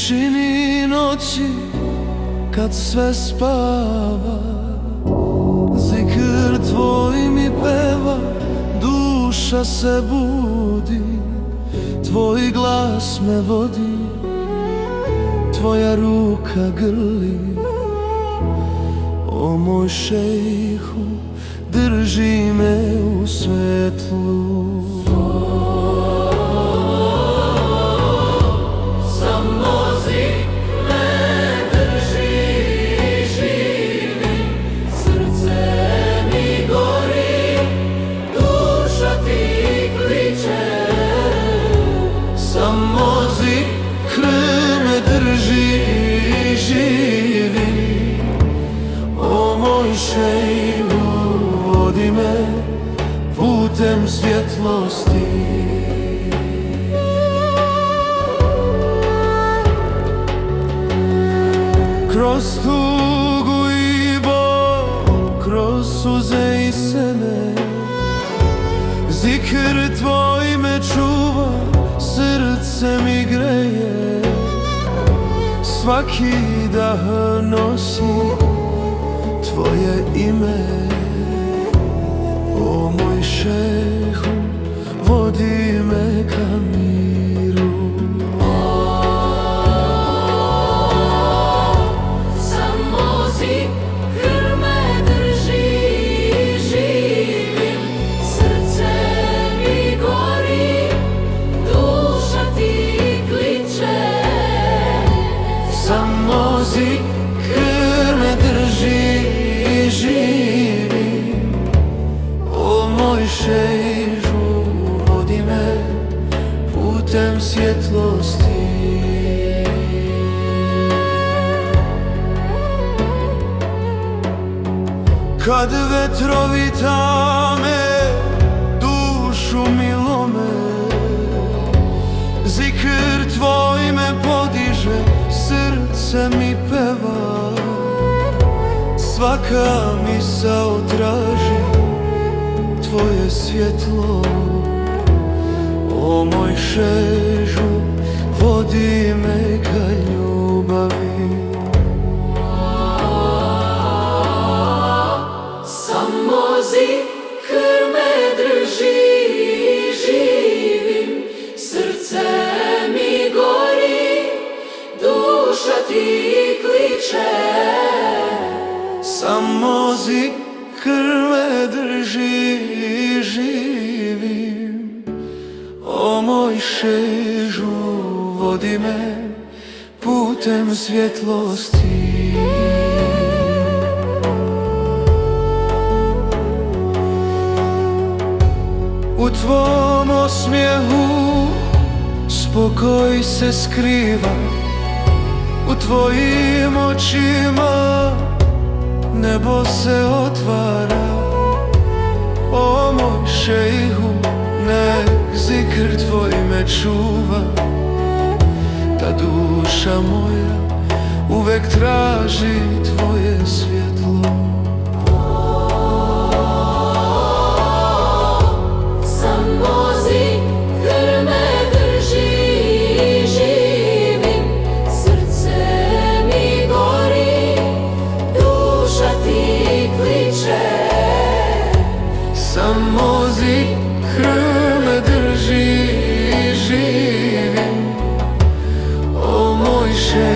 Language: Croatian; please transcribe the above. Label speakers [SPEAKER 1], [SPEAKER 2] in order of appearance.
[SPEAKER 1] tišini noći kad sve spava, zikr tvoj mi peva, duša se budi, tvoj glas me vodi, tvoja ruka grli. O moj šejhu, drži me u svetlu. Šejhu, vodi me putem svjetlosti. Kroz tugu i bol, kroz suze i sene, zikr tvoj me čuva, srce mi greje. Svaki dah nosi tvoje ime. O moj šejhu, vodi me ka miru.
[SPEAKER 2] Samo zikr me drži i živim, srce mi gori, duša ti kliče.
[SPEAKER 1] Samo zikr me drži i živim. O moj šejhu, vodi me putem svjetlosti. Kad vetrovi tame, dušu mi lome, zikr tvoj me podiže, srce mi peva. Svaka misao traži tvoje svjetlo. O moj šejhu, vodi me ka ljubavi.
[SPEAKER 2] Samo zikr me drži i živim, srce mi gori, duša ti kliče.
[SPEAKER 1] Samo zikr me drži i živim. O moj šejhu, vodi me putem svjetlosti. U tvom osmijehu spokoj se skriva, u tvojim očima nebo se otvara. O moj šejhu, nek zikr tvoj me čuva, da duša moja uvek traži tvoje svjetlo.
[SPEAKER 2] Samo zikr me drži i živim, srce mi gori, duša ti kliče.
[SPEAKER 1] Samo zikr me drži i živim. O moj šejhu,